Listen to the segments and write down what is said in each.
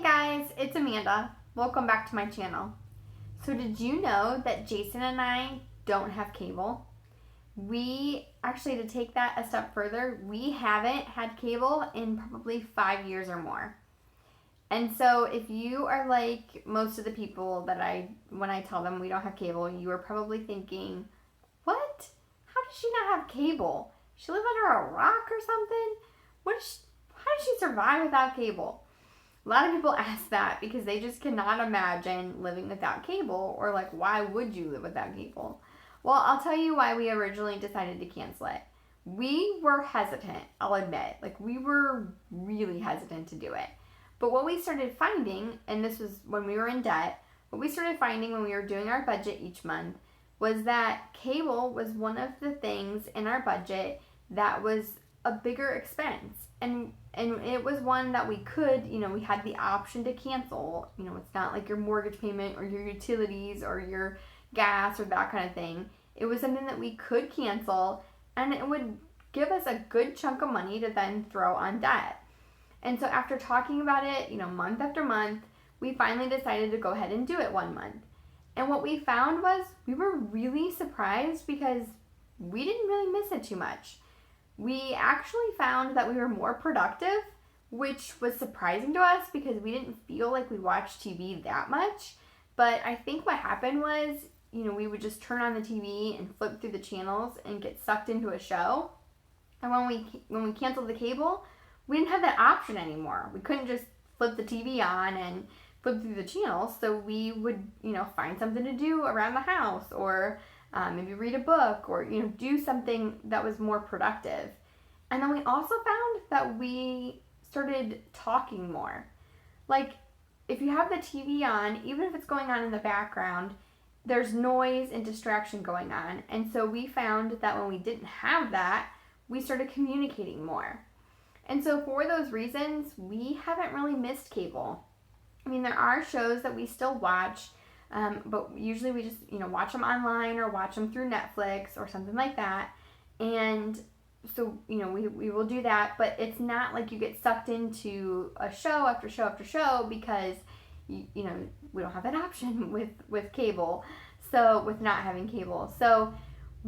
Hey guys, it's Amanda. Welcome back to my channel. So did you know that Jason and I don't have cable? We actually, to take that a step further, we haven't had cable in probably 5 years or more. And so if you are like most of the people that when I tell them we don't have cable, you are probably thinking, what? How does she not have cable? She live under a rock or something? How does she survive without cable? A lot of people ask that because they just cannot imagine living without cable, or like, why would you live without cable? Well, I'll tell you why we originally decided to cancel it. We were hesitant, I'll admit. Like, we were really hesitant to do it. But what we started finding, and this was when we were in debt, what we started finding when we were doing our budget each month was that cable was one of the things in our budget that was a bigger expense. And it was one that we could, we had the option to cancel. It's not like your mortgage payment or your utilities or your gas or that kind of thing. It was something that we could cancel, and it would give us a good chunk of money to then throw on debt. And so after talking about it, month after month, we finally decided to go ahead and do it one month. And what we found was we were really surprised because we didn't really miss it too much. We actually found that we were more productive, which was surprising to us because we didn't feel like we watched TV that much. But I think what happened was, we would just turn on the TV and flip through the channels and get sucked into a show. And when we canceled the cable, we didn't have that option anymore. We couldn't just flip the TV on and flip through the channels. So we would, find something to do around the house, or maybe read a book, or do something that was more productive. And then we also found that we started talking more. Like, if you have the TV on, even if it's going on in the background, there's noise and distraction going on. And so we found that when we didn't have that, we started communicating more. And so for those reasons, we haven't really missed cable. I mean, there are shows that we still watch, but usually we just, watch them online or watch them through Netflix or something like that. And so, we will do that, but it's not like you get sucked into a show after show after show because, we don't have that option with cable, so with not having cable. So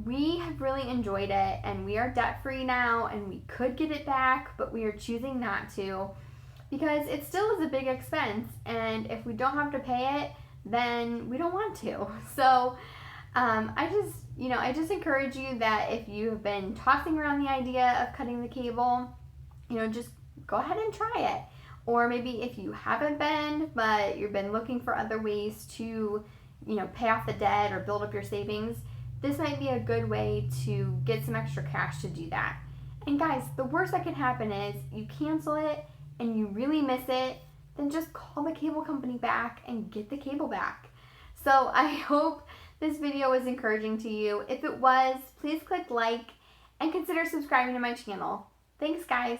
we have really enjoyed it, and we are debt-free now, and we could get it back, but we are choosing not to because it still is a big expense, and if we don't have to pay it, then we don't want to. So I just encourage you that if you have been tossing around the idea of cutting the cable, just go ahead and try it. Or maybe if you haven't been, but you've been looking for other ways to, pay off the debt or build up your savings, this might be a good way to get some extra cash to do that. And guys, the worst that can happen is you cancel it and you really miss it, then just call the cable company back and get the cable back. So I hope this video was encouraging to you. If it was, please click like and consider subscribing to my channel. Thanks, guys.